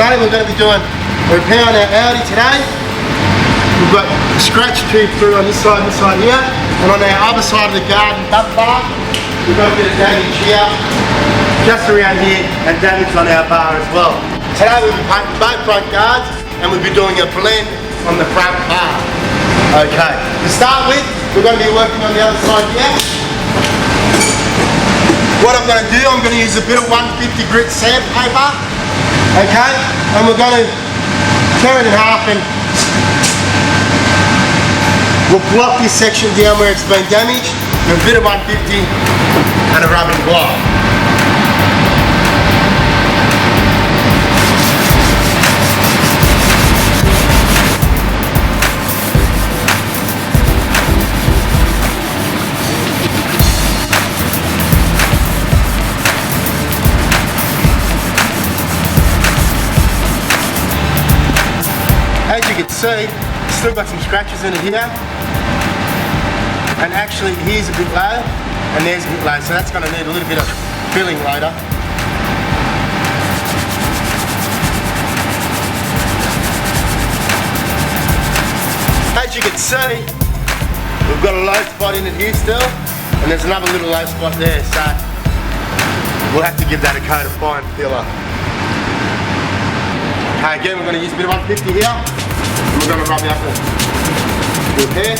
today we're going to be doing a repair on our Audi today. We've got a scratch tube through on this side here, and on our other side of the garden bump bar, we've got a bit of damage here, just around here, and damage on our bar as well. Today we'll be painting both front guards, and we'll be doing a blend on the front bar. Okay, to start with, we're going to be working on the other side here. What I'm going to do, I'm going to use a bit of 150 grit sandpaper, okay, and we're going to tear it in half and we'll block this section down where it's been damaged with a bit of 150 and a rubbing block. As you can see, still got some scratches in it here, and actually here's a bit low and there's a bit low, so that's going to need a little bit of filling later. As you can see, we've got a low spot in it here still, and there's another little low spot there, so we'll have to give that a coat of fine filler. Okay, again we're going to use a bit of 150 here, and we're going to rub out the repair.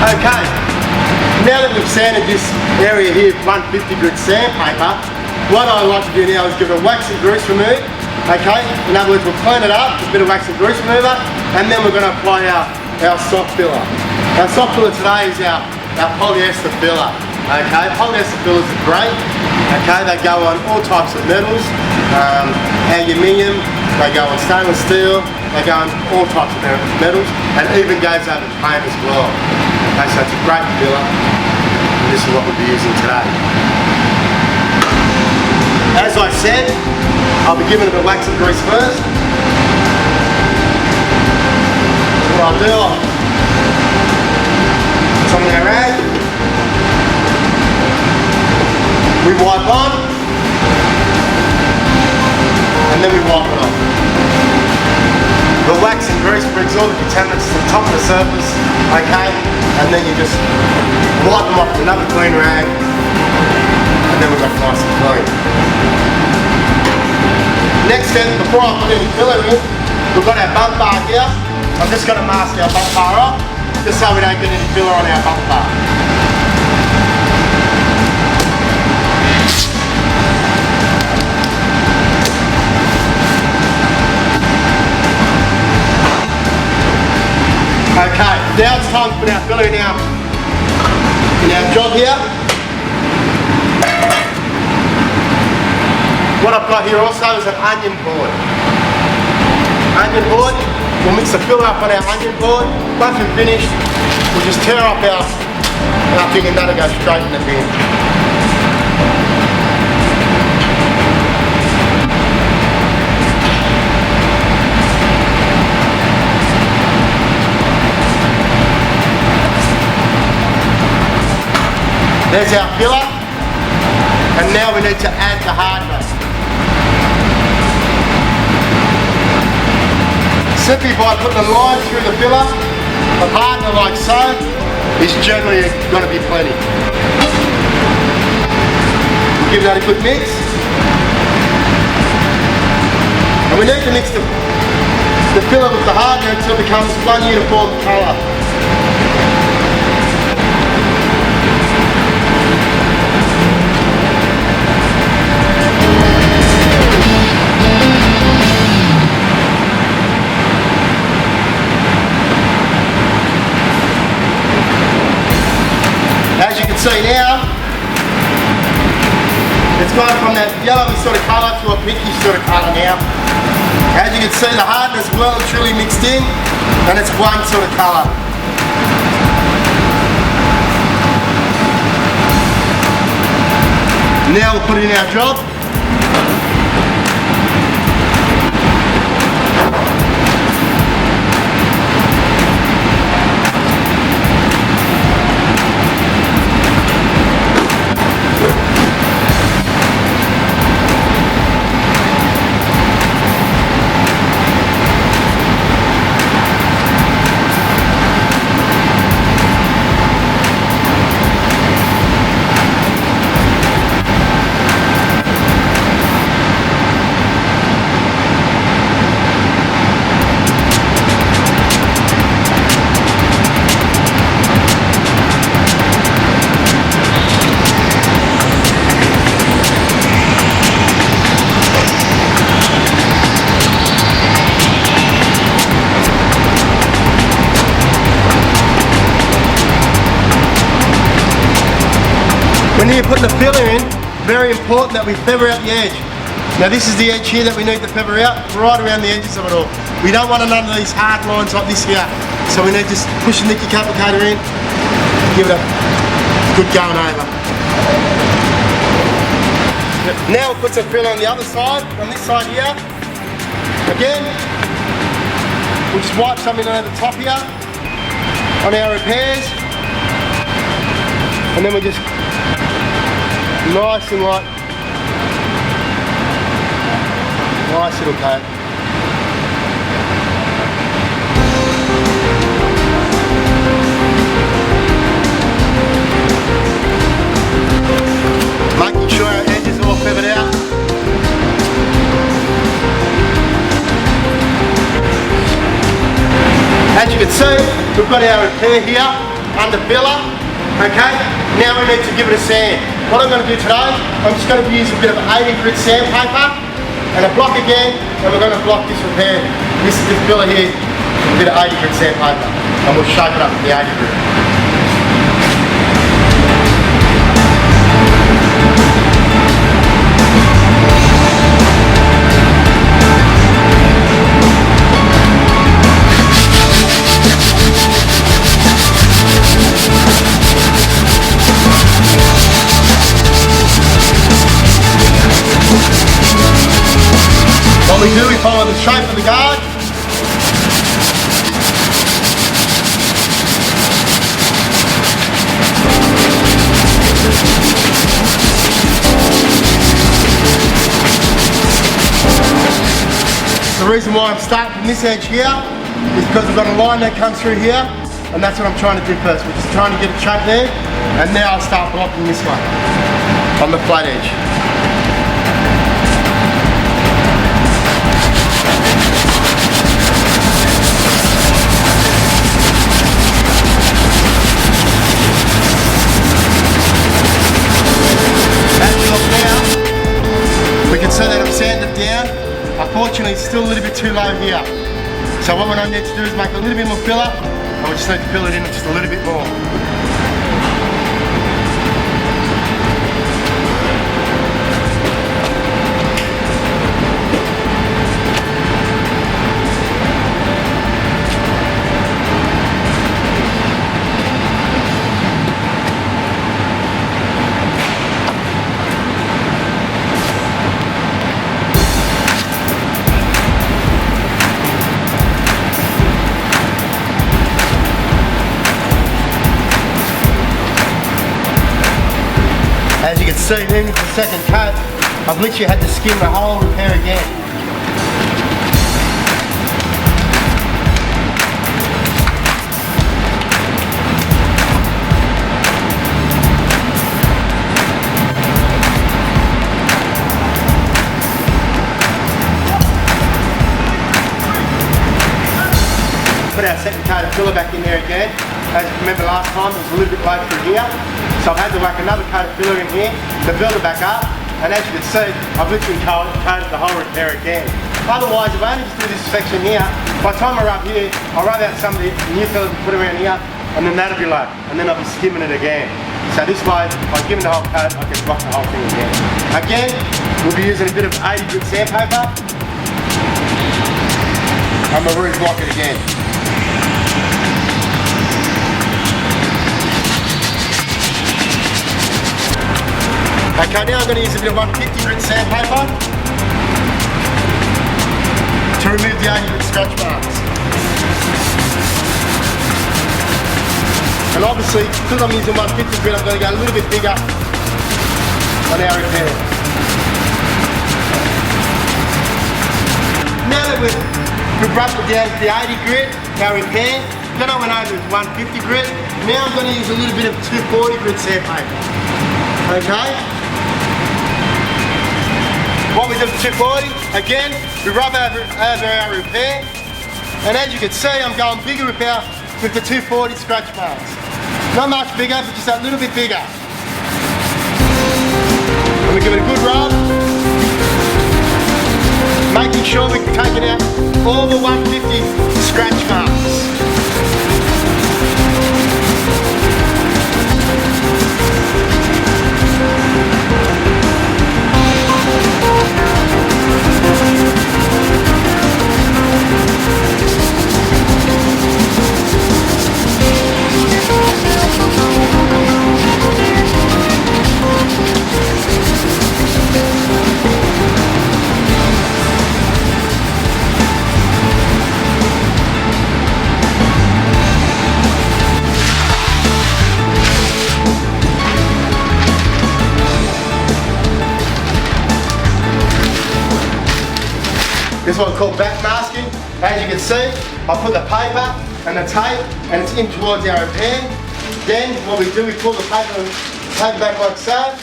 Okay, now that we've sanded this area here with 150 grit sandpaper, what I like to do now is give it a wax and grease remove. Okay, in other words, we'll clean it up with a bit of wax and grease remover, and then we're going to apply our soft filler. Our soft filler today is our polyester filler. Okay, polyester fillers are great. Okay, they go on all types of metals, aluminium, they go on stainless steel, they go on all types of metals, and even goes over paint as well. Okay, so it's a great filler, and this is what we'll be using today. As I said, I'll be giving it a wax and grease first. What I'll do, I'll put some in our rag, we wipe on, and then we wipe it off. The wax and grease brings all the contaminants to the top of the surface, okay, and then you just wipe them off with another clean rag, and then we've got it nice and clean. Next step, before I put any filler in, we've got our bump bar here. I'm just going to mask our bump bar off, just so we don't get any filler on our bump bar. Okay, now it's time to put our filler in our job here. What I've got here also is an onion board. Onion board, we'll mix the filler up on our onion board. Once we've finished, we'll just tear up our thing and that'll go straight in the bin. There's our filler, and now we need to add the hardener. Simply by putting a line through the filler, a hardener like so is generally going to be plenty. We'll give that a good mix. And we need to mix the filler with the hardener until it becomes one uniform colour. See now, it's gone from that yellowy sort of colour to a pinky sort of colour now. As you can see, the hardness well and truly mixed in, and it's one sort of colour. Now we'll put it in our job. When you're putting the filler in, very important that we feather out the edge. Now this is the edge here that we need to feather out, right around the edges of it all. We don't want none of these hard lines like this here. So we need to just push the Nicky applicator in, give it a good going over. Now we'll put some filler on the other side, on this side here. Again, we'll just wipe something over the top here, on our repairs. And then we just nice and light, nice little coat. Making sure our edges are all feathered out. As you can see, we've got our repair here under filler. Okay, now we need to give it a sand. What I'm going to do today, I'm just going to use a bit of 80 grit sandpaper and a block again, and we're going to block this repair. This filler here, a bit of 80 grit sandpaper, and we'll shape it up with the 80 grit. What we do, we follow the shape of the guard. The reason why I'm starting from this edge here is because I've got a line that comes through here, and that's what I'm trying to do first. We're just trying to get it shaped there, and now I'll start blocking this one on the flat edge. We can see that I've sanded down. Unfortunately, it's still a little bit too low here. So what I need to do is make a little bit more filler, and we just need to fill it in just a little bit more. As you can see, even with the second coat, I've literally had to skim the whole repair again. Put our second coat of filler back in there again. As you remember last time, it was a little bit low through here. So I've had to whack another coat of filler in here to build it back up. And as you can see, I've literally coated the whole repair again. Otherwise, if I only just do this section here, by the time I rub here, I'll rub out some of the new filler and put around here, and then that'll be low. And then I'll be skimming it again. So this way, by giving the whole coat, I can block the whole thing again. Again, we'll be using a bit of 80 grit sandpaper. And we'll re-block it again. Okay, now I'm going to use a bit of 150 grit sandpaper to remove the 80 grit scratch marks. And obviously, because I'm using 150 grit, I'm going to go a little bit bigger on our repair. Now that we've rubbed it down to the 80 grit, our repair, then I went over with 150 grit. Now I'm going to use a little bit of 240 grit sandpaper. Okay? What we do with 240, again, we rub over our repair. And as you can see, I'm going bigger with the 240 scratch marks. Not much bigger, but just a little bit bigger. And we give it a good rub, making sure we're taking out all the 150 scratch marks. This is what I call back masking. As you can see, I put the paper and the tape and it's in towards our repair. Then what we do, we pull the paper back like so,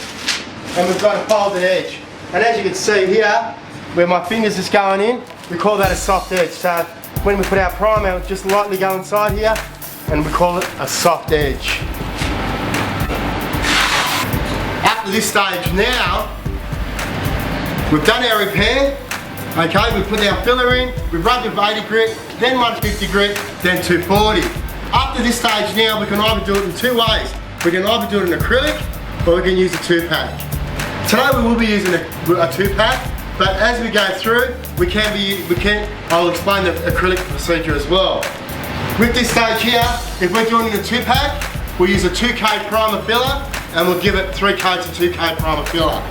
and we've got a folded edge. And as you can see here, where my fingers is going in, we call that a soft edge. So when we put our primer, it'll just lightly go inside here, and we call it a soft edge. Up to this stage now, we've done our repair. Okay, we put our filler in, we rubbed it with 80 grit, then 150 grit, then 240. Up to this stage now, we can either do it in two ways. We can either do it in acrylic, or we can use a 2-pack. Today we will be using a 2-pack, but as we go through, I'll explain the acrylic procedure as well. With this stage here, if we're doing it in a 2-pack, we'll use a 2K primer filler, and we'll give it 3 coats of 2K primer filler.